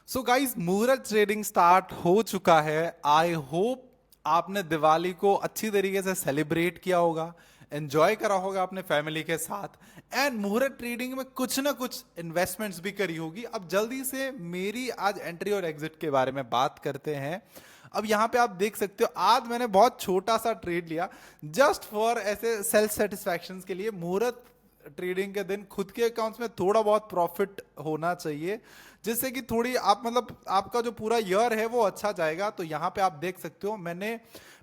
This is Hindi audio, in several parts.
सो गाइस, मुहूर्त ट्रेडिंग स्टार्ट हो चुका है। आई होप आपने दिवाली को अच्छी तरीके से सेलिब्रेट किया होगा, एंजॉय करा होगा अपने फैमिली के साथ। एंड मुहूर्त ट्रेडिंग में कुछ ना कुछ इन्वेस्टमेंट्स भी करी होगी। अब जल्दी से मेरी आज एंट्री और एग्जिट के बारे में बात करते हैं। अब यहाँ पे आप देख सकते हो, आज मैंने बहुत छोटा सा ट्रेड लिया जस्ट फॉर ऐसे सेल्फ सेटिस्फैक्शन के लिए। मुहूर्त ट्रेडिंग के दिन खुद के अकाउंट्स में थोड़ा बहुत प्रॉफिट होना चाहिए, जिससे कि थोड़ी आप मतलब आपका जो पूरा ईयर है वो अच्छा जाएगा। तो यहाँ पे आप देख सकते हो, मैंने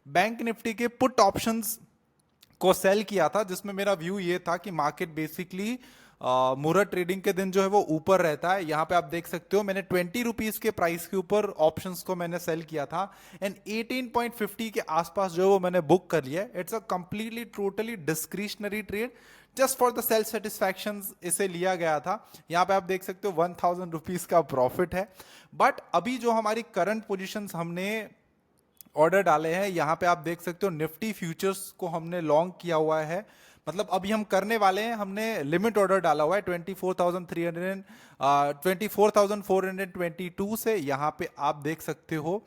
बैंक निफ्टी के पुट ऑप्शंस को सेल किया था, जिसमें मेरा व्यू ये था कि मार्केट बेसिकली मुहूर्त ट्रेडिंग के दिन जो है वो ऊपर रहता है। यहाँ पे आप देख सकते हो, मैंने 20 रुपीज के प्राइस के ऊपर ऑप्शंस को मैंने सेल किया था एंड 18.50 के आसपास जो वो मैंने बुक कर लिया। It's a completely totally discretionary trade, just for the self satisfaction इसे लिया गया था। यहाँ पे आप देख सकते हो 1000 रुपीज का प्रॉफिट है। बट अभी जो हमारी करंट पोजिशंस हमने ऑर्डर डाले हैं, यहाँ पे आप देख सकते हो निफ्टी फ्यूचर्स को हमने लॉन्ग किया हुआ है। मतलब अभी हम करने वाले हैं, हमने लिमिट ऑर्डर डाला हुआ है 24,422 से। यहाँ पे आप देख सकते हो,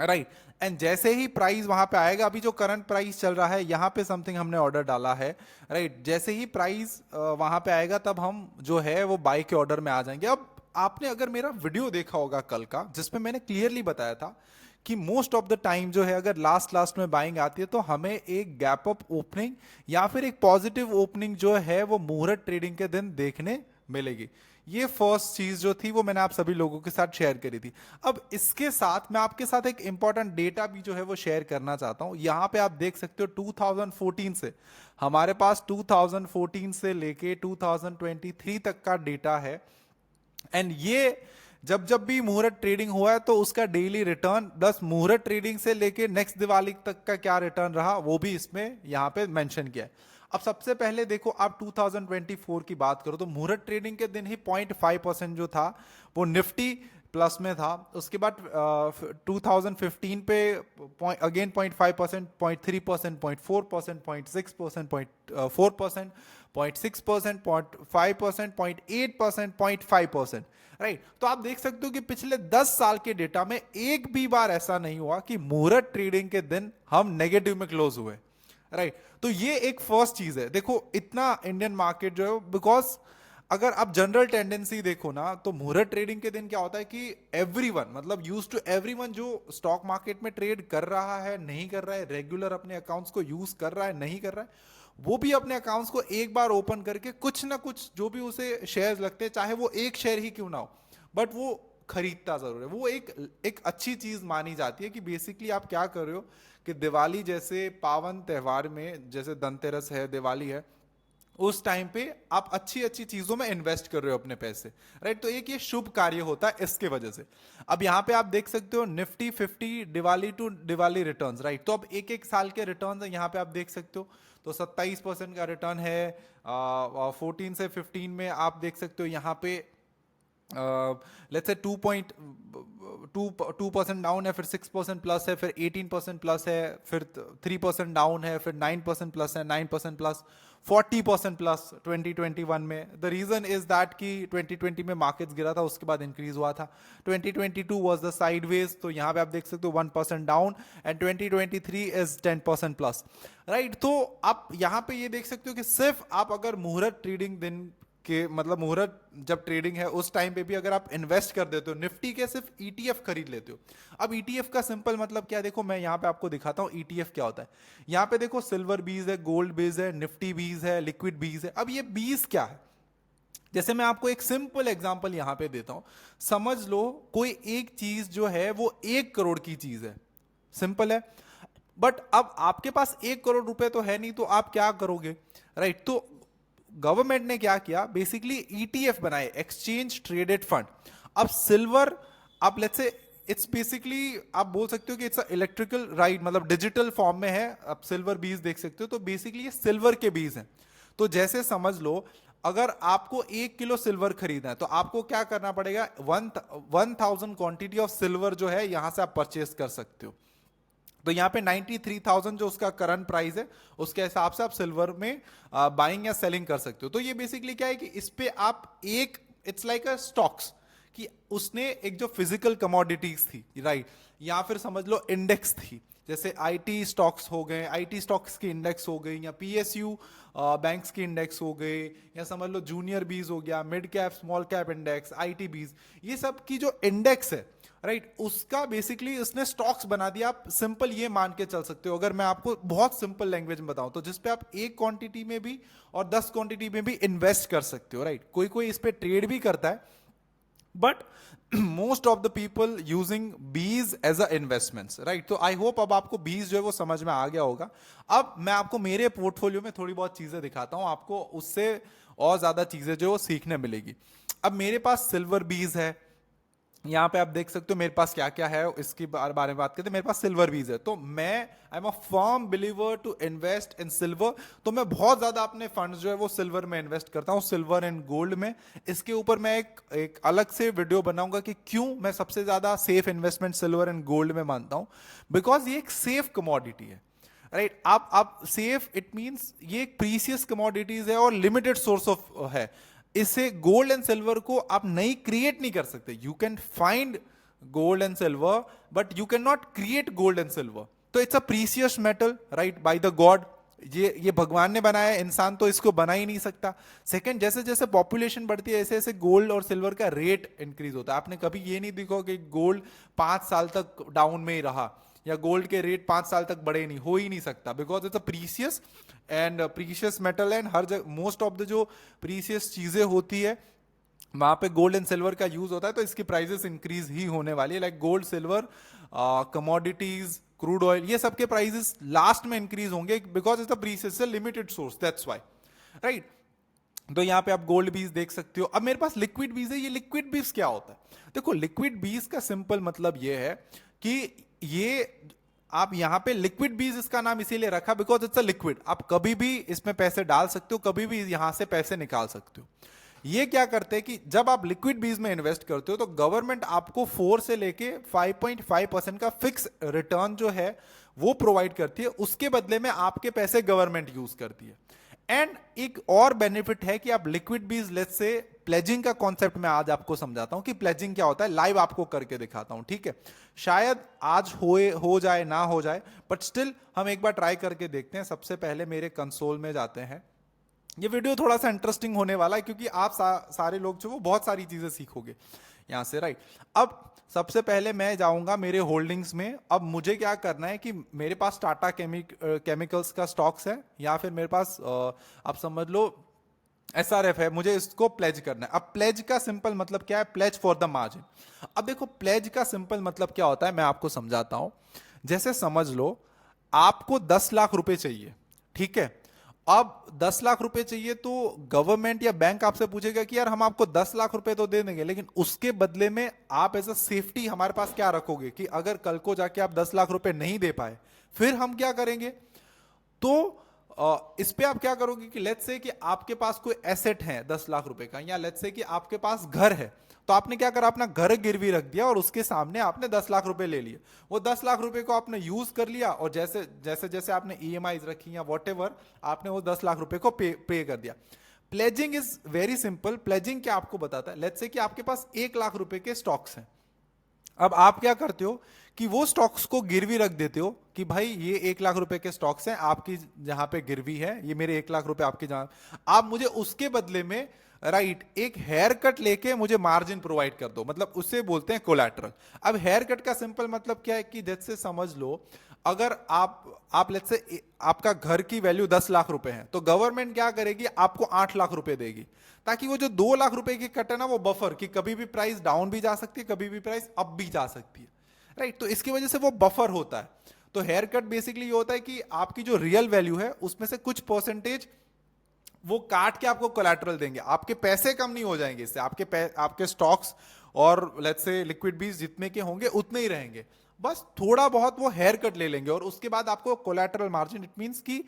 राइट। एंड जैसे ही प्राइस वहां पे आएगा, अभी जो करंट प्राइस चल रहा है यहाँ पे समथिंग हमने ऑर्डर डाला है, राइट। जैसे ही प्राइस वहां पे आएगा तब हम जो है वो बाय के ऑर्डर में आ जाएंगे। अब आपने अगर मेरा वीडियो देखा होगा कल का, जिसमें मैंने क्लियरली बताया था कि मोस्ट ऑफ द टाइम जो है अगर लास्ट लास्ट में बाइंग आती है तो हमें एक गैप अप ओपनिंग या फिर एक पॉजिटिव ओपनिंग जो है वो मुहूर्त ट्रेडिंग के दिन देखने मिलेगी। ये फर्स्ट चीज जो थी वो मैंने आप सभी लोगों के साथ शेयर करी थी। अब इसके साथ मैं आपके साथ एक इंपॉर्टेंट डेटा भी जो है वो शेयर करना चाहता हूं। यहां पे आप देख सकते हो 2014 से हमारे पास 2014 से लेके 2023 तक का डेटा है। एंड ये जब जब भी मुहूर्त ट्रेडिंग हुआ है तो उसका डेली रिटर्न प्लस मुहूर्त ट्रेडिंग से लेके नेक्स्ट दिवाली तक का क्या रिटर्न रहा वो भी इसमें यहां पे मेंशन किया है। अब सबसे पहले देखो, आप 2024 की बात करो तो मुहूर्त ट्रेडिंग के दिन ही 0.5% जो था वो निफ्टी प्लस में था। उसके बाद 2015 पे अगेन 0.5%, 0.3%, 0.4%, 0.6%, 0.4%, 0.6%, 0.5%, 0.8%, 0.5%, राइट। तो आप देख सकते हो कि पिछले 10 साल के डेटा में एक भी बार ऐसा नहीं हुआ कि मुहूर्त ट्रेडिंग के दिन हम नेगेटिव में क्लोज हुए, राइट। तो ये एक फर्स्ट चीज है। देखो इतना इंडियन मार्केट जो है, बिकॉज अगर आप जनरल टेंडेंसी देखो ना तो मुहूर्त ट्रेडिंग के दिन क्या होता है कि एवरीवन, मतलब यूज टू एवरीवन जो स्टॉक मार्केट में ट्रेड कर रहा है नहीं कर रहा है, रेगुलर अपने अकाउंट्स को यूज कर रहा है नहीं कर रहा है, वो भी अपने अकाउंट्स को एक बार ओपन करके कुछ ना कुछ जो भी उसे शेयर्स लगते हैं, चाहे वो एक शेयर ही क्यों ना हो, बट वो खरीदता जरूर है। वो एक अच्छी चीज मानी जाती है कि बेसिकली आप क्या कर रहे हो कि दिवाली जैसे पावन त्योहार में, जैसे धनतेरस है, दिवाली है, उस टाइम पे आप अच्छी अच्छी चीजों में इन्वेस्ट कर रहे हो अपने पैसे, राइट। तो एक ये शुभ कार्य होता है इसके वजह से। अब यहां पे आप देख सकते हो Nifty 50 Diwali to Diwali returns, right. तो अब एक एक साल के रिटर्न्स है, यहां पे आप देख सकते हो। तो 27% का रिटर्न है 14 से 15 में। आप देख सकते हो यहाँ पे लेट्स से 2% डाउन है, फिर 6% प्लस है, फिर 18% प्लस है, फिर 3% डाउन है, फिर 9% प्लस है, 9% प्लस, 40% प्लस 2021 में। द रीजन इज दैट कि 2020 में मार्केट्स गिरा था, उसके बाद इंक्रीज हुआ था। 2022 वाज द साइडवेज, तो यहाँ पे आप देख सकते हो 1% down and 2023 is 10% plus, right. तो आप यहाँ पे ये देख सकते हो कि सिर्फ आप अगर मुहूर्त ट्रेडिंग दिन कि मतलब मुहूर्त जब ट्रेडिंग है उस टाइम पे भी अगर आप इन्वेस्ट कर देते हो, निफ्टी के सिर्फ ईटीएफ खरीद लेते हो। अब ईटीएफ का सिंपल मतलब क्या है, देखो मैं यहां पे आपको दिखाता हूं ईटीएफ क्या होता है। यहां पे देखो सिल्वर बीज है, गोल्ड बीज है, निफ्टी बीज है, लिक्विड बीज है। अब ये बीज क्या है, जैसे मैं आपको एक सिंपल एग्जांपल यहां पे देता हूं। समझ लो कोई एक चीज जो है वो 1 करोड़ की चीज है, सिंपल है। बट अब आपके पास 1 करोड़ रुपए तो है नहीं, तो आप क्या करोगे, राइट। तो गवर्नमेंट ने क्या किया, बेसिकली ईटीएफ बनाए, एक्सचेंज ट्रेडेड फंड। अब सिल्वर, आप लेट्स से इट्स बेसिकली आप बोल सकते हो कि इट्स इलेक्ट्रिकल राइट, मतलब डिजिटल फॉर्म में है। आप सिल्वर बीज देख सकते हो, तो बेसिकली ये सिल्वर के बीज हैं। तो जैसे समझ लो अगर आपको 1 किलो सिल्वर खरीदना है तो आपको क्या करना पड़ेगा, 1000 क्वांटिटी ऑफ सिल्वर जो है यहां से आप परचेस कर सकते हो। तो यहाँ पे 93,000 जो उसका करंट प्राइस है उसके हिसाब से आप सिल्वर में बाइंग या सेलिंग कर सकते हो। तो ये बेसिकली क्या है कि इस पे आप एक, इट्स लाइक अ स्टॉक्स, कि उसने एक जो फिजिकल कमोडिटीज थी, राइट, या फिर समझ लो इंडेक्स थी, जैसे आईटी स्टॉक्स हो गए, आईटी स्टॉक्स की इंडेक्स हो गई, या पीएसयू बैंक्स की इंडेक्स हो गए, या समझ लो जूनियर बीज हो गया, mid cap small cap index, IT बीज, ये सब की जो इंडेक्स है, राइट, उसका बेसिकली उसने स्टॉक्स बना दिया। आप सिंपल ये मान के चल सकते हो, अगर मैं आपको बहुत सिंपल लैंग्वेज में बताऊं, तो जिसपे आप एक क्वांटिटी में भी और 10 क्वांटिटी में भी इन्वेस्ट कर सकते हो, राइट। कोई कोई इस पे ट्रेड भी करता है, but most of the people using बीज एज अ इन्वेस्टमेंट्स, राइट। तो आई होप अब आपको बीज जो है वो समझ में आ गया होगा। अब मैं आपको मेरे पोर्टफोलियो में थोड़ी बहुत चीजें दिखाता हूं, आपको उससे और ज्यादा चीजें जो सीखने मिलेगी। अब मेरे पास सिल्वर बीज है, यहाँ पे आप देख सकते हो मेरे पास क्या क्या है, इसके बारे में बात करते हैं। मेरे पास सिल्वर बीज है, तो मैं I am a firm believer to invest in silver. तो मैं बहुत ज्यादा अपने फंड्स जो है वो सिल्वर में इन्वेस्ट करता हूँ, सिल्वर एंड गोल्ड में। इसके ऊपर मैं एक अलग से वीडियो बनाऊंगा कि क्यों मैं सबसे ज्यादा safe investment silver and gold में मानता हूँ, बिकॉज ये एक सेफ कमोडिटी है, राइट। आप सेफ इट मींस ये एक प्रीसियस कमोडिटीज है और लिमिटेड सोर्स ऑफ है। इसे गोल्ड एंड सिल्वर को आप नई क्रिएट नहीं कर सकते। You can find gold and silver, but you can not create gold and silver. तो it's a precious metal, right, by the god. ये भगवान ने बनाया है, इंसान तो इसको बना ही नहीं सकता। सेकंड, जैसे जैसे पॉपुलेशन बढ़ती है ऐसे ऐसे गोल्ड और सिल्वर का रेट इंक्रीज होता है। आपने कभी ये नहीं देखा कि गोल्ड 5 साल तक डाउन में ही रहा, या गोल्ड के रेट 5 साल तक बढ़े नहीं, हो ही नहीं सकता, because it's a precious and precious metal. And हर जगह मोस्ट ऑफ द जो प्रीशियस चीजें होती है वहां पे गोल्ड एंड सिल्वर का यूज होता है, तो इसकी प्राइसेस इंक्रीज ही होने वाली है। Like gold, silver, commodities, crude oil, ये सब के प्राइसेस लास्ट में इंक्रीज होंगे, because it's a precious limited source, that's why, right. तो यहां पे आप गोल्ड बीज देख सकते हो। अब मेरे पास लिक्विड बीज है। ये लिक्विड बीज क्या होता है? देखो, लिक्विड बीज का सिंपल मतलब ये है कि ये आप यहां पे लिक्विड बीज इसका नाम इसीलिए रखा बिकॉज इट्स अ लिक्विड। आप कभी भी इसमें पैसे डाल सकते हो, कभी भी यहां से पैसे निकाल सकते हो। ये क्या करते हैं कि जब आप लिक्विड बीज में इन्वेस्ट करते हो तो गवर्नमेंट आपको 4 से लेके 5.5% का फिक्स रिटर्न जो है वो प्रोवाइड करती है। उसके बदले में आपके पैसे गवर्नमेंट यूज करती है। एंड एक और बेनिफिट है कि आप लिक्विड बीज, लेट्स से प्लेजिंग का कॉन्सेप्ट मैं आज आपको समझाता हूं कि प्लेजिंग क्या होता है, लाइव आपको करके दिखाता हूं, ठीक है। शायद आज हो जाए ना हो जाए, बट स्टिल हम एक बार ट्राई करके देखते हैं। सबसे पहले मेरे कंसोल में जाते हैं। ये वीडियो थोड़ा सा इंटरेस्टिंग होने वाला है क्योंकि आप सारे लोग जो वो बहुत सारी चीजें सीखोगे यहां से, राइट। अब सबसे पहले मैं जाऊंगा मेरे होल्डिंग्स में। अब मुझे क्या करना है कि मेरे पास टाटा केमिकल्स का स्टॉक्स है, या फिर मेरे पास आप समझ लो एसआरएफ है, मुझे इसको प्लेज करना है। अब प्लेज का सिंपल मतलब क्या है? Pledge for the margin. अब देखो, प्लेज का सिंपल मतलब क्या होता है, मैं आपको समझाता हूं। जैसे समझ लो आपको 10 लाख रुपए चाहिए, ठीक है। अब 10 लाख रुपए चाहिए तो गवर्नमेंट या बैंक आपसे पूछेगा कि यार हम आपको 10 लाख रुपए तो दे देंगे, लेकिन उसके बदले में आप एज अ सेफ्टी हमारे पास क्या रखोगे कि अगर कल को जाके आप 10 लाख रुपए नहीं दे पाए फिर हम क्या करेंगे? तो इस पे आप क्या करोगे कि लेट्स से कि आपके पास कोई एसेट है 10 लाख रुपए का, या लेट्स से कि आपके पास घर है, तो आपने क्या करा, अपना घर गिरवी रख दिया और उसके सामने आपने 10 लाख रुपए ले लिए। वो 10 लाख रुपए को आपने यूज कर लिया और जैसे जैसे जैसे आपने ईएमआई रखी या वॉट एवर, आपने वो 10 लाख रुपए को पे कर दिया। Pledging is very simple. Pledging क्या आपको बताता है? लेट्स से कि आपके पास 1 लाख रुपए के स्टॉक्स हैं। अब आप क्या करते हो कि वो स्टॉक्स को गिरवी रख देते हो कि भाई ये 1 लाख रुपए के स्टॉक्स हैं आपकी जहां पे गिरवी है, ये मेरे 1 लाख रुपए आपके जहां, आप मुझे उसके बदले में, राइट, एक हेयर कट लेके मुझे मार्जिन प्रोवाइड कर दो, मतलब उससे बोलते हैं कोलैटरल। अब हेयर कट का सिंपल मतलब क्या है कि जैसे समझ लो अगर आप लेट्स से आपका घर की वैल्यू 10 लाख रुपए है, तो गवर्नमेंट क्या करेगी, आपको 8 लाख रुपए देगी, ताकि वो जो 2 लाख रुपए की कट है ना, वो बफर, कि कभी भी प्राइस डाउन भी जा सकती है, कभी भी प्राइस अप भी जा सकती है, राइट। तो इसकी वजह से वो बफर होता है। तो हेयर कट बेसिकली ये होता है कि आपकी जो रियल वैल्यू है उसमें से कुछ परसेंटेज वो काट के आपको कोलैटरल देंगे। आपके पैसे कम नहीं हो जाएंगे इससे, आपके स्टॉक्स और लेट्स से लिक्विड बीज जितने के होंगे उतने ही रहेंगे, बस थोड़ा बहुत वो हेयर कट ले लेंगे और उसके बाद आपको कोलैटरल मार्जिन, इट मींस कि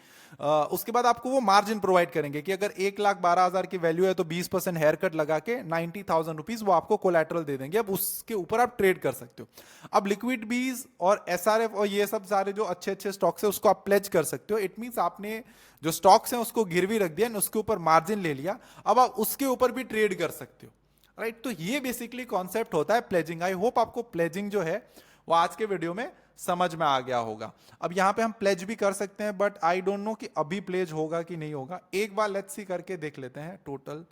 उसके बाद आपको वो मार्जिन प्रोवाइड करेंगे कि अगर 1,12,000 की वैल्यू है तो 20% हेयर कट लगा के 90,000 रुपीज वो आपको कोलैटरल दे देंगे। अब उसके ऊपर आप ट्रेड कर सकते हो। अब लिक्विड बीज और एसआरएफ और ये सब सारे जो अच्छे अच्छे स्टॉक्स है उसको आप प्लेज कर सकते हो। इट मींस आपने जो स्टॉक्स हैं उसको गिरवी रख दिया, उसके ऊपर मार्जिन ले लिया, अब आप उसके ऊपर भी ट्रेड कर सकते हो। राइट। तो ये बेसिकली कॉन्सेप्ट होता है प्लेजिंग। आई होप आपको प्लेजिंग जो है वो आज के वीडियो में समझ में आ गया होगा। अब यहां पे हम प्लेज भी कर सकते हैं, बट आई डोंट नो कि अभी प्लेज होगा कि नहीं होगा। एक बार लेट्स सी करके देख लेते हैं। टोटल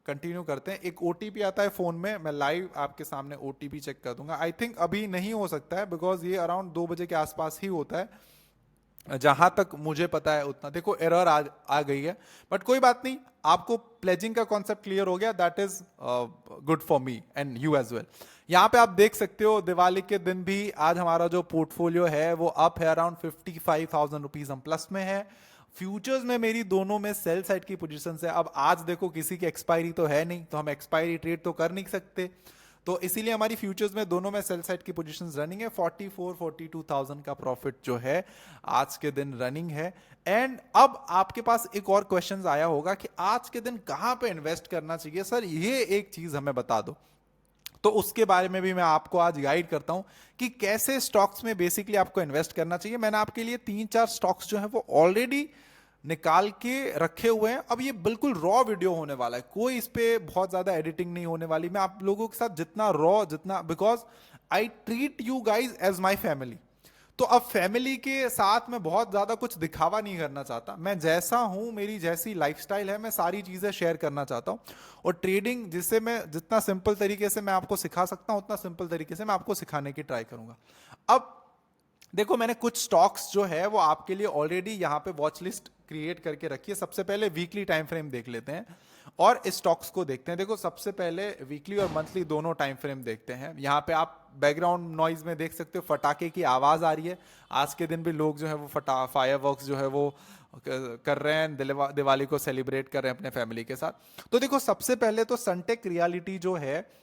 कंटिन्यू करते हैं। एक ओटीपी आता है फोन में, मैं लाइव आपके सामने ओटीपी चेक कर दूंगा। आई थिंक अभी नहीं हो सकता है, बिकॉज ये अराउंड 2 बजे के आसपास ही होता है जहां तक मुझे पता है उतना। देखो एरर आ गई है, बट कोई बात नहीं, आपको प्लेजिंग का कॉन्सेप्ट क्लियर हो गया, that is good for me and you as well. यहां पे आप देख सकते हो दिवाली के दिन भी आज हमारा जो पोर्टफोलियो है वो अप है, अराउंड 55,000 रुपीज हम प्लस में है। फ्यूचर्स में मेरी दोनों में सेल साइड की पोजीशन है। अब आज देखो किसी की एक्सपायरी तो है नहीं, तो हम एक्सपायरी ट्रेड तो कर नहीं सकते, तो इसीलिए हमारी फ्यूचर्स में दोनों में सेल साइड की पोजीशंस रनिंग है। 42,000 का प्रॉफिट जो है आज के दिन रनिंग है। एंड अब आपके पास एक और क्वेश्चन आया होगा कि आज के दिन कहां पे इन्वेस्ट करना चाहिए सर, ये एक चीज हमें बता दो। तो उसके बारे में भी मैं आपको आज गाइड करता हूं कि कैसे स्टॉक्स में बेसिकली आपको इन्वेस्ट करना चाहिए। मैंने आपके लिए 3-4 स्टॉक्स जो है वो ऑलरेडी निकाल के रखे हुए हैं। अब ये बिल्कुल रॉ वीडियो होने वाला है, कोई इस पे बहुत ज्यादा एडिटिंग नहीं होने वाली। मैं आप लोगों के साथ जितना रॉ, जितना, because I treat you guys as my family. तो अब फैमिली के साथ मैं बहुत ज्यादा कुछ दिखावा नहीं करना चाहता। मैं जैसा हूं, मेरी जैसी लाइफस्टाइल है, मैं सारी चीजें शेयर करना चाहता हूं। और ट्रेडिंग जिससे मैं जितना सिंपल तरीके से मैं आपको सिखा सकता हूं, उतना सिंपल तरीके से मैं आपको सिखाने की ट्राई करूंगा। अब देखो मैंने कुछ स्टॉक्स जो है वो आपके लिए ऑलरेडी यहां पे वॉच लिस्ट क्रिएट करके रखी है। सबसे पहले वीकली टाइम फ्रेम देख लेते हैं और स्टॉक्स को देखते हैं। देखो सबसे पहले वीकली और मंथली दोनों टाइम फ्रेम देखते हैं। यहाँ पे आप बैकग्राउंड नॉइज में देख सकते हो फटाके की आवाज आ रही है। आज के दिन भी लोग जो है वो फायरवर्क्स जो है वो कर रहे हैं, दिवाली को सेलिब्रेट कर रहे हैं अपने फैमिली के साथ। तो देखो सबसे पहले तो सनटेक रियलिटी जो है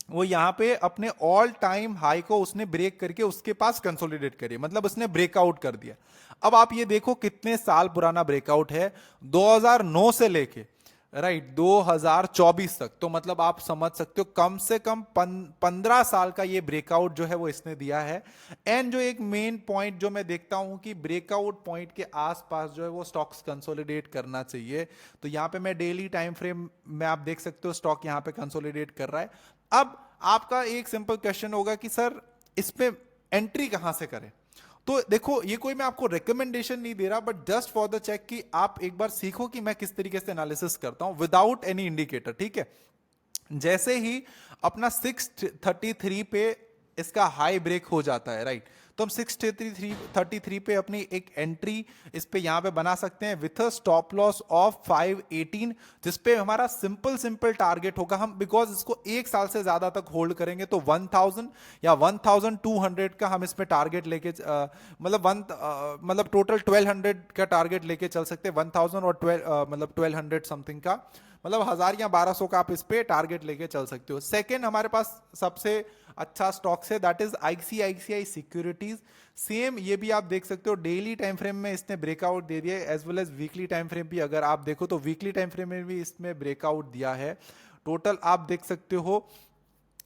वो यहां पे अपने ऑल टाइम हाई को उसने ब्रेक करके उसके पास कंसोलिडेट करी, मतलब उसने ब्रेकआउट कर दिया। अब आप ये देखो कितने साल पुराना ब्रेकआउट है, 2009 से लेके राइट 2024 तक। तो मतलब आप समझ सकते हो कम से कम 15 साल का ये ब्रेकआउट जो है वो इसने दिया है। एंड जो एक मेन पॉइंट जो मैं देखता हूं कि ब्रेकआउट पॉइंट के आसपास जो है वो स्टॉक्स कंसोलिडेट करना चाहिए। तो यहां पे मैं डेली टाइम फ्रेम में आप देख सकते हो स्टॉक यहां पे कंसोलिडेट कर रहा है। अब आपका एक सिंपल क्वेश्चन होगा कि सर इस पे एंट्री कहां से करें। तो देखो ये कोई मैं आपको रिकमेंडेशन नहीं दे रहा, but just for the check कि आप एक बार सीखो कि मैं किस तरीके से एनालिसिस करता हूं विदाउट एनी इंडिकेटर, ठीक है। जैसे ही अपना 633 पे इसका हाई ब्रेक हो जाता है राइट, तो हम 633 पे अपनी एक एंट्री इस पे यहां पे बना सकते हैं with a stop loss of 518, जिसपे हमारा सिंपल टारगेट होगा हम, बिकॉज इसको एक साल से ज्यादा तक होल्ड करेंगे तो 1000 या 1200 का हम इसमें टारगेट लेके मतलब टोटल 1200 का टारगेट लेके चल सकते हैं। 1000 और 1200 समथिंग का, मतलब 1000 या 1200 का आप इस पे टारगेट लेके चल सकते हो। सेकेंड हमारे पास सबसे अच्छा स्टॉक्स है that is ICICI securities. Same ये भी आप देख सकते हो डेली टाइम फ्रेम में इसने ब्रेकआउट दे दिया है, as well as weekly time frame भी अगर आप देखो तो वीकली टाइम फ्रेम में भी इसमें ब्रेकआउट दिया है। टोटल आप देख सकते हो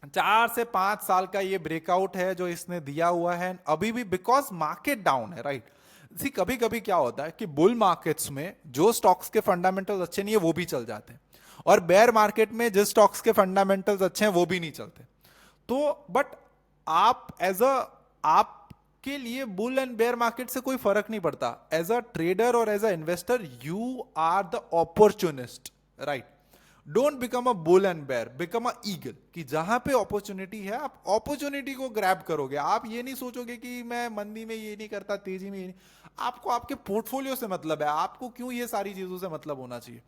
4 से 5 साल का ये ब्रेकआउट है जो इसने दिया हुआ है अभी भी, बिकॉज मार्केट डाउन है राइट। सी कभी कभी क्या होता है कि बुल मार्केट्स में जो स्टॉक्स के फंडामेंटल्स अच्छे नहीं है वो भी चल जाते हैं, और बेयर मार्केट में जिस स्टॉक्स के फंडामेंटल्स अच्छे हैं वो भी नहीं चलते। तो बट आप एज अ, आपके लिए बुल एंड बेयर मार्केट से कोई फर्क नहीं पड़ता। एज अ ट्रेडर और as a investor you are the opportunist right. Don't become a bull and bear, become a eagle, कि जहां पे अपॉर्चुनिटी है आप अपॉर्चुनिटी को ग्रैब करोगे। आप ये नहीं सोचोगे कि मैं मंदी में ये नहीं करता, तेजी में ये नहीं। आपको आपके पोर्टफोलियो से मतलब है, आपको क्यों ये सारी चीजों से मतलब होना चाहिए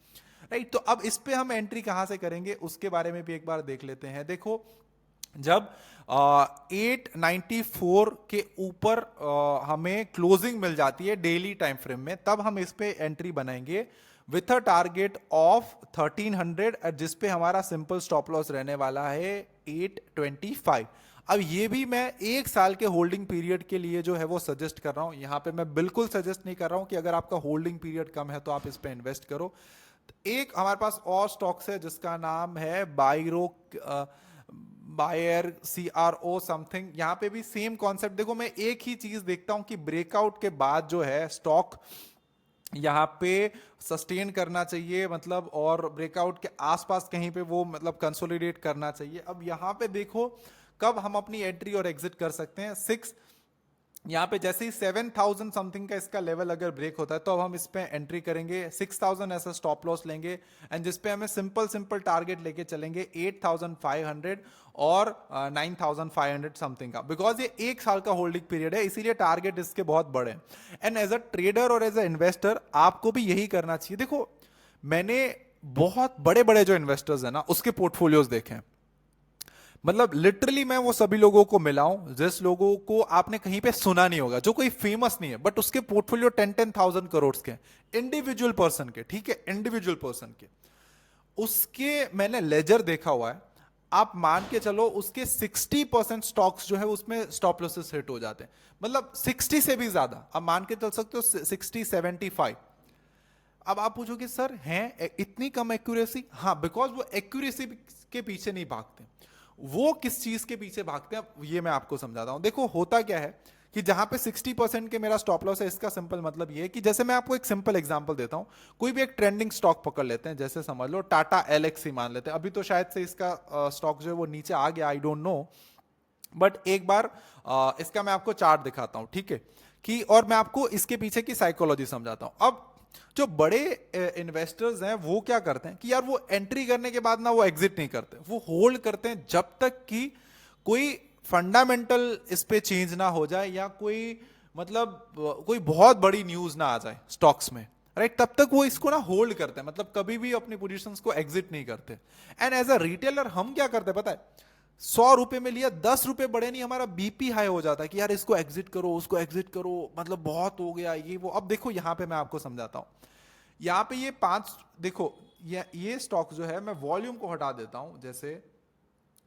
राइट। तो अब इस पे हम एंट्री कहां से करेंगे उसके बारे में भी एक बार देख लेते हैं। देखो जब 894 के ऊपर हमें क्लोजिंग मिल जाती है डेली टाइम फ्रेम में, तब हम इस पे एंट्री बनाएंगे विथ अ टारगेट ऑफ 1300, जिसपे हमारा सिंपल स्टॉप लॉस रहने वाला है 825। अब ये भी मैं एक साल के होल्डिंग पीरियड के लिए जो है वो सजेस्ट कर रहा हूं। यहां पे मैं बिल्कुल सजेस्ट नहीं कर रहा हूं कि अगर आपका होल्डिंग पीरियड कम है तो आप इस पे इन्वेस्ट करो। एक हमारे पास और स्टॉक्स है जिसका नाम है बायर CRO समथिंग। यहां पे भी सेम कॉन्सेप्ट। देखो मैं एक ही चीज देखता हूं कि ब्रेकआउट के बाद जो है स्टॉक यहाँ पे सस्टेन करना चाहिए, मतलब और ब्रेकआउट के आसपास कहीं पे वो मतलब कंसोलिडेट करना चाहिए। अब यहाँ पे देखो कब हम अपनी एंट्री और एग्जिट कर सकते हैं। यहाँ पे जैसे ही 7,000 समथिंग का इसका लेवल अगर ब्रेक होता है तो अब हम इस पे एंट्री करेंगे, 6,000 ऐसा स्टॉप लॉस लेंगे, एंड जिस पे हमें सिंपल सिंपल टारगेट लेके चलेंगे 8,500 और 9,500 समथिंग का, बिकॉज ये एक साल का होल्डिंग पीरियड है, इसीलिए टारगेट इसके बहुत बड़े हैं। एंड एज अ ट्रेडर और एज अ इन्वेस्टर आपको भी यही करना चाहिए। देखो मैंने बहुत बड़े बड़े जो इन्वेस्टर्स हैं ना उसके पोर्टफोलियोज देखे हैं, मतलब लिटरली मैं वो सभी लोगों को मिला हूं जिस लोगों को आपने कहीं पे सुना नहीं होगा, जो कोई फेमस नहीं है, बट उसके पोर्टफोलियो 10,000 करोड़ के, इंडिविजुअल पर्सन के, ठीक है, इंडिविजुअल पर्सन के, उसके मैंने लेजर देखा हुआ है। आप मान के चलो उसके 60% स्टॉक्स जो है उसमें स्टॉप लॉसेस हिट हो जाते हैं, मतलब 60 से भी ज्यादा, आप मान के चल सकते हो 60-75। अब आप पूछोगे सर हैं इतनी कम एक्यूरेसी? हाँ, बिकॉज वो एक्यूरेसी के पीछे नहीं भागते, वो किस चीज के पीछे भागते हैं ये मैं आपको समझाता हूं। देखो होता क्या है कि जहां पे 60% के मेरा स्टॉप लॉस है, इसका सिंपल मतलब ये है कि जैसे मैं आपको एक सिंपल एग्जांपल देता हूं, कोई भी एक ट्रेंडिंग स्टॉक पकड़ लेते हैं, जैसे समझ लो टाटा एलएक्सी मान लेते हैं, अभी तो शायद से इसका स्टॉक जो है वो नीचे आ गया, आई डोंट नो, बट एक बार इसका मैं आपको चार्ट दिखाता हूं, ठीक है, कि और मैं आपको इसके पीछे की साइकोलॉजी समझाता हूं। अब जो बड़े इन्वेस्टर्स हैं वो क्या करते हैं कि यार वो एंट्री करने के बाद ना वो एग्जिट नहीं करते, वो होल्ड करते हैं जब तक कि कोई फंडामेंटल इस पे चेंज ना हो जाए या कोई मतलब कोई बहुत बड़ी न्यूज ना आ जाए स्टॉक्स में, राइट, तब तक वो इसको ना होल्ड करते हैं, मतलब कभी भी अपनी पोजीशंस को एग्जिट नहीं करते। एंड एज अ रिटेलर हम क्या करते हैं पता है, 100 रुपए में लिया, 10 रुपए बढ़े नहीं हमारा बीपी हाई हो जाता है कि यार इसको एग्जिट करो, उसको एग्जिट करो, मतलब बहुत हो गया ये वो। अब देखो यहां पे मैं आपको समझाता हूं, यहां पे ये पांच, देखो ये स्टॉक जो है, मैं वॉल्यूम को हटा देता हूं, जैसे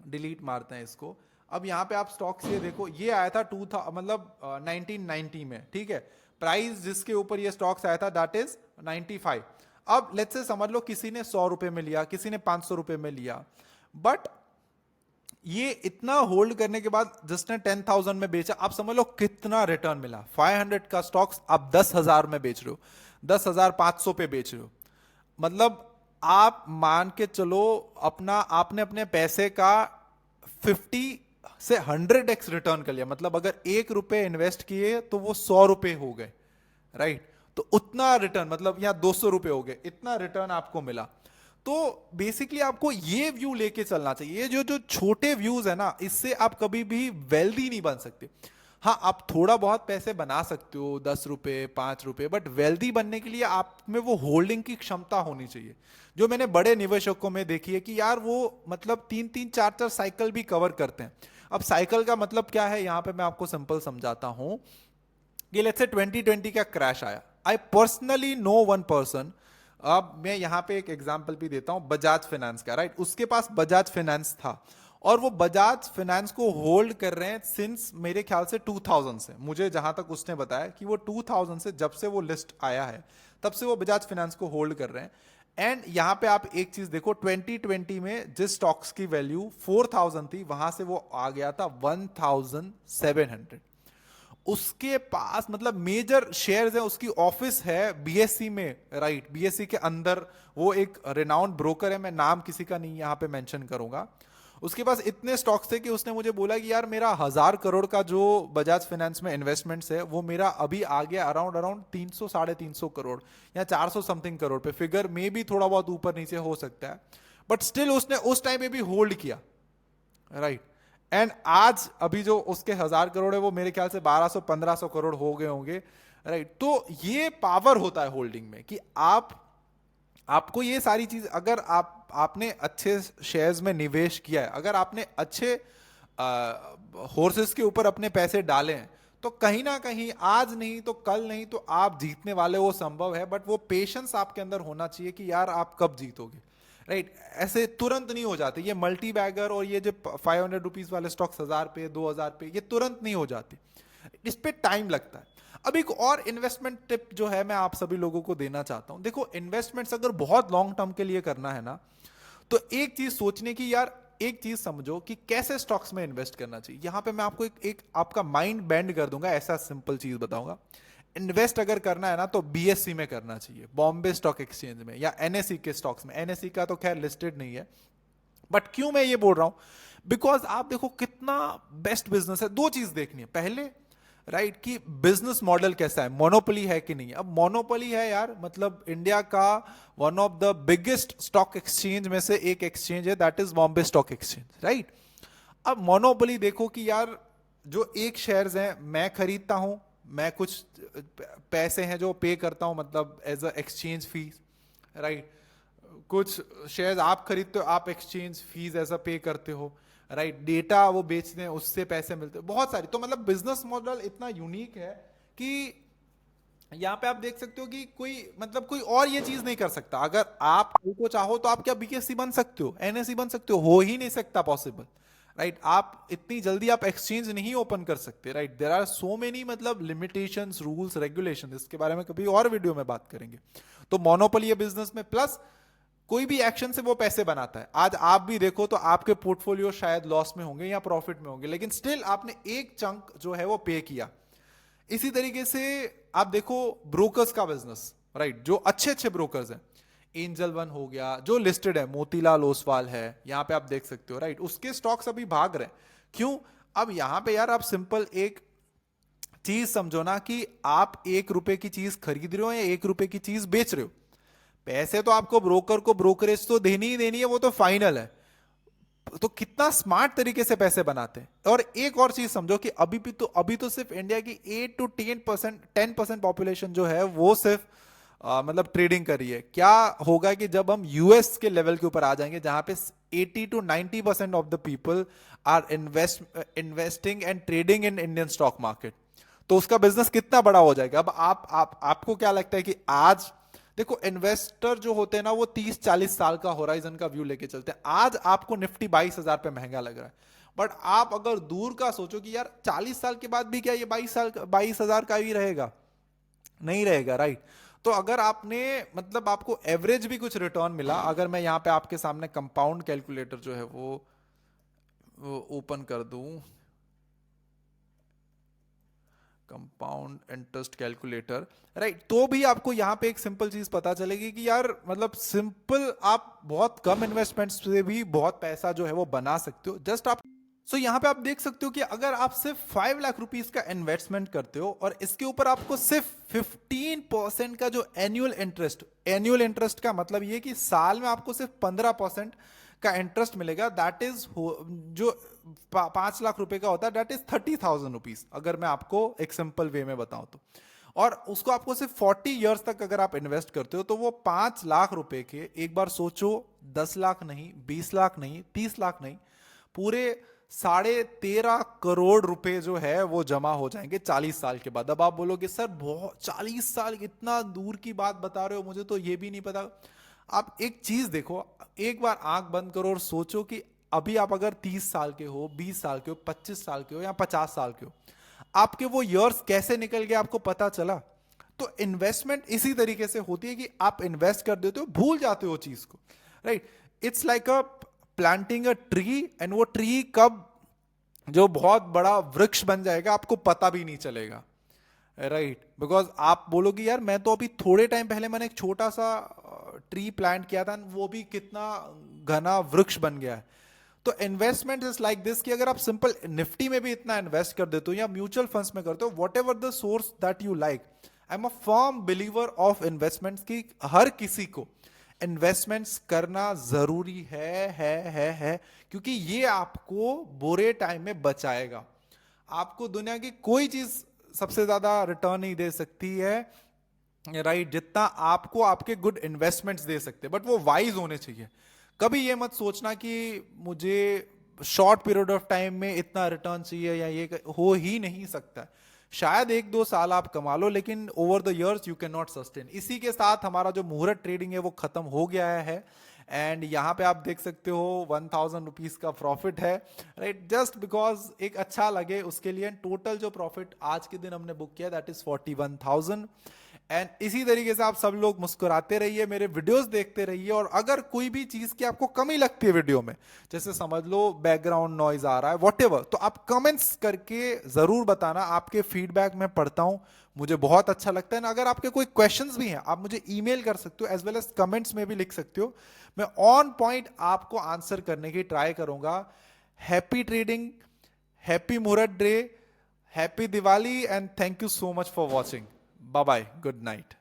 डिलीट मारते हैं इसको। अब यहां पे आप स्टॉक्स ये देखो, ये आया था 2000 मतलब 1990 में, ठीक है, प्राइस जिसके ऊपर ये स्टॉक्स आया था दैट इज 95। अब लेट्स से समझ लो किसी ने 100 रुपए में लिया, किसी ने 500 रुपए में लिया, बट ये इतना होल्ड करने के बाद जिसने 10,000 में बेचा, आप समझ लो कितना रिटर्न मिला। 500 का स्टॉक्स आप 10,000 में बेच रहे हो, 10,500 पे बेच रहे हो, मतलब आप मान के चलो अपना आपने अपने पैसे का 50 से 100x रिटर्न कर लिया, मतलब अगर 1 रुपए इन्वेस्ट किए तो वो 100 रुपए हो गए, राइट, तो उतना रिटर्न, मतलब यहां 200 रुपए हो गए, इतना रिटर्न आपको मिला। तो बेसिकली आपको ये व्यू लेके चलना चाहिए, ये जो जो छोटे व्यूज है ना, इससे आप कभी भी वेल्दी नहीं बन सकते। हाँ, आप थोड़ा बहुत पैसे बना सकते हो, 10 रुपए 5 रुपए, बट वेल्दी बनने के लिए आप में वो होल्डिंग की क्षमता होनी चाहिए, जो मैंने बड़े निवेशकों में देखी है कि यार वो मतलब 3-3 4-4 साइकिल भी कवर करते हैं। अब साइकिल का मतलब क्या है, यहां पे मैं आपको सिंपल समझाता हूं कि लेट्स से 2020 का क्रैश आया, I personally know one person, अब मैं यहां पे एक एग्जांपल भी देता हूं बजाज फाइनेंस का, राइट, उसके पास बजाज फाइनेंस था और वो बजाज फाइनेंस को होल्ड कर रहे हैं सिंस मेरे ख्याल से 2000 से, मुझे जहां तक उसने बताया कि वो 2000 से जब से वो लिस्ट आया है तब से वो बजाज फाइनेंस को होल्ड कर रहे हैं। एंड यहां पे आप एक चीज देखो, 2020 में जिस स्टॉक्स की वैल्यू 4000 थी वहां से वो आ गया था 1700, उसके पास मतलब मेजर शेयर्स है, उसकी ऑफिस है बीएससी में, राइट, बीएससी के अंदर, वो एक रेनाउंड ब्रोकर है, मैं नाम किसी का नहीं यहां पे मेंशन करूंगा। उसके पास इतने स्टॉक्स थे कि उसने मुझे बोला कि यार मेरा 1,000 करोड़ का जो बजाज फाइनेंस में इन्वेस्टमेंट्स है वो मेरा अभी आ गया अराउंड अराउंड 300-350 करोड़ या 400 समथिंग करोड़ पे, फिगर में भी थोड़ा बहुत ऊपर नीचे हो सकता है, बट स्टिल उसने उस टाइम पे भी होल्ड किया, राइट। एंड आज अभी जो उसके 1,000 करोड़ है वो मेरे ख्याल से 1,200-1,500 करोड़ हो गए होंगे, राइट। तो ये पावर होता है होल्डिंग में कि आपको ये सारी चीज, अगर आपने अच्छे शेयर्स में निवेश किया है, अगर आपने अच्छे हॉर्सेस के ऊपर अपने पैसे डाले हैं, तो कहीं ना कहीं आज नहीं तो कल नहीं तो आप जीतने वाले, वो संभव है, बट वो पेशेंस आपके अंदर होना चाहिए कि यार आप कब जीतोगे, राइट। ऐसे तुरंत नहीं हो जाते ये मल्टी बैगर और ये जो 500 रुपीज वाले स्टॉक्स 1,000 पे 2,000 पे, ये तुरंत नहीं हो जाते, इस पे टाइम लगता है। अब एक और इन्वेस्टमेंट टिप जो है मैं आप सभी लोगों को देना चाहता हूं, देखो इन्वेस्टमेंट्स अगर बहुत लॉन्ग टर्म के लिए करना है ना, तो एक चीज सोचने की, यार एक चीज समझो कि कैसे स्टॉक्स में इन्वेस्ट करना चाहिए। यहां पे मैं आपको एक आपका माइंड बेंड कर दूंगा, ऐसा सिंपल चीज बताऊंगा। इन्वेस्ट अगर करना है ना तो बीएससी में करना चाहिए, बॉम्बे स्टॉक एक्सचेंज में, या एनएसई के स्टॉक्स में। एनएसई का तो खैर लिस्टेड नहीं है, बट क्यों मैं ये बोल रहा हूं, बिकॉज आप देखो कितना बेस्ट बिजनेस है। दो चीज देखनी है, पहले राइट कि बिजनेस मॉडल कैसा है, मोनोपोली है कि नहीं। अब मोनोपोली है यार, मतलब इंडिया का one of the biggest stock exchange में से एक एक्सचेंज है, that is Bombay stock exchange, right. अब मोनोपोली देखो कि यार जो एक शेयर्स हैं मैं खरीदता हूं, मैं कुछ पैसे हैं जो पे करता हूं, मतलब as a exchange fees, right. कुछ शेयर्स आप खरीदते हो, आप एक्सचेंज फीस ऐसा पे करते हो, राइट। डेटा वो बेचते हैं, उससे पैसे मिलते हैं, बहुत सारी। तो मतलब बिजनेस मॉडल इतना यूनिक है कि यहाँ पे आप देख सकते हो कि कोई मतलब कोई और ये चीज नहीं कर सकता। अगर आप को चाहो तो आप क्या बीएससी बन सकते हो, एनएसई बन सकते हो ही नहीं सकता पॉसिबल, राइट। आप इतनी जल्दी आप एक्सचेंज नहीं ओपन कर सकते, right. There are so many मतलब लिमिटेशंस, रूल्स, रेगुलेशन, इसके बारे में कभी और वीडियो में बात करेंगे। तो मोनोपोली है बिजनेस में, प्लस कोई भी एक्शन से वो पैसे बनाता है। आज आप भी देखो तो आपके पोर्टफोलियो शायद लॉस में होंगे या प्रॉफिट में होंगे, लेकिन स्टिल आपने एक चंक जो है वो पे किया। इसी तरीके से आप देखो ब्रोकर्स का बिजनेस, राइट, जो अच्छे अच्छे ब्रोकर्स हैं, एंजल वन हो गया जो लिस्टेड है, मोतीलाल ओसवाल है, यहां पे आप देख सकते हो, राइट। उसके स्टॉक्स अभी भाग रहे हैं, क्यों? अब यहां पे यार आप सिंपल एक चीज समझो ना कि आप 1 रुपए की चीज खरीद रहे हो या 1 रुपए की चीज बेच रहे हो, पैसे तो आपको ब्रोकर को ब्रोकरेज तो देनी ही देनी है, वो तो फाइनल है। तो कितना स्मार्ट तरीके से पैसे बनाते हैं। और एक और चीज समझो कि अभी तो सिर्फ इंडिया की 8 to 10%, 10% पॉपुलेशन जो है वो सिर्फ मतलब ट्रेडिंग कर रही है। क्या होगा कि जब हम यूएस के लेवल के ऊपर आ जाएंगे, जहां पे 80 to 90% of the people are investing and trading in Indian stock market, तो उसका बिजनेस कितना बड़ा हो जाएगा। अब आपको क्या लगता है कि आज देखो इन्वेस्टर जो होते हैं ना वो 30-40 साल का होराइजन का व्यू लेके चलते हैं। आज आपको निफ्टी 22,000 पे महंगा लग रहा है, बट आप अगर दूर का सोचो कि यार 40 साल के बाद भी क्या ये 22,000 का ही रहेगा, नहीं रहेगा, राइट। तो अगर आपने मतलब आपको एवरेज भी कुछ रिटर्न मिला, अगर मैं यहां पे आपके सामने कंपाउंड कैलकुलेटर जो है वो ओपन कर दूं, कंपाउंड इंटरेस्ट कैलकुलेटर, राइट, तो भी आपको यहां पे एक सिंपल चीज पता चलेगी कि यार मतलब सिंपल आप बहुत कम इन्वेस्टमेंट से भी बहुत पैसा जो है वो बना सकते हो। जस्ट आप यहां पे आप देख सकते हो कि अगर आप सिर्फ 5 लाख रुपीज का इन्वेस्टमेंट करते हो और इसके ऊपर आपको सिर्फ 15% का जो एनुअल इंटरेस्ट का मतलब ये कि साल में आपको सिर्फ 15% का इंटरेस्ट मिलेगा, दैट इज जो 5 लाख रुपए का होता है, दैट इज 30,000 रुपीज, अगर मैं आपको एक सिंपल वे में बताऊं तो। और उसको आपको सिर्फ 40 इयर्स तक अगर आप इन्वेस्ट करते हो तो वो 5 लाख रुपए के, एक बार सोचो, 10 लाख नहीं, 20 लाख नहीं, 30 लाख नहीं, पूरे 13.5 करोड़ रुपए जो है वो जमा हो जाएंगे 40 साल के बाद। अब आप बोलोगे सर बहुत 40 साल इतना दूर की बात बता रहे हो, मुझे तो ये भी नहीं पता। आप एक चीज देखो, एक बार आंख बंद करो और सोचो कि अभी आप अगर 30 साल के हो, 20 साल के हो, 25 साल के हो या 50 साल के हो, आपके वो ईयर्स कैसे निकल गए आपको पता चला? तो इन्वेस्टमेंट इसी तरीके से होती है कि आप इन्वेस्ट कर देते हो, भूल जाते हो चीज को, right. It's like a planting a tree, and वो ट्री कब जो बहुत बड़ा वृक्ष बन जाएगा आपको पता भी नहीं चलेगा, राइट। बिकॉज आप बोलोगे यार मैं तो अभी थोड़े टाइम पहले मैंने एक छोटा सा ट्री प्लांट किया था, वो भी कितना घना वृक्ष बन गया है। तो इन्वेस्टमेंट इज लाइक दिस कि अगर आप सिंपल निफ्टी में भी इतना इन्वेस्ट कर देते हो या म्यूचुअल फंड्स में करते हो, what ever the source that you like, I am a firm believer of investments की हर किसी को इन्वेस्टमेंट्स करना जरूरी है, क्योंकि ये आपको बुरे टाइम में बचाएगा। आपको दुनिया की कोई चीज सबसे ज्यादा रिटर्न नहीं दे सकती है, राइट, जितना आपको आपके गुड इन्वेस्टमेंट्स दे सकते हैं, बट वो वाइज होने चाहिए। कभी ये मत सोचना कि मुझे शॉर्ट पीरियड ऑफ टाइम में इतना रिटर्न चाहिए, या ये हो ही नहीं सकता। शायद 1-2 साल आप कमा लो, लेकिन over the years you can not sustain. इसी के साथ हमारा जो मुहूर्त ट्रेडिंग है वो खत्म हो गया है, एंड यहां पे आप देख सकते हो 1,000 रुपीज का प्रॉफिट है, राइट, जस्ट बिकॉज एक अच्छा लगे उसके लिए। टोटल जो प्रॉफिट आज के दिन हमने बुक किया दैट इज 41,000, एंड इसी तरीके से आप सब लोग मुस्कुराते रहिए, मेरे वीडियोस देखते रहिए, और अगर कोई भी चीज की आपको कमी लगती है वीडियो में, जैसे समझ लो बैकग्राउंड नॉइज आ रहा है, वॉटेवर, तो आप कमेंट्स करके जरूर बताना। आपके फीडबैक मैं पढ़ता हूं, मुझे बहुत अच्छा लगता है ना। अगर आपके कोई क्वेश्चंस भी हैं, आप मुझे ईमेल कर सकते हो, एज वेल एज कमेंट्स में भी लिख सकते हो। मैं ऑन पॉइंट आपको आंसर करने की ट्राई करूंगा। Happy trading, happy muhurat day, happy Diwali, and thank you so much for watching. Bye bye, good night.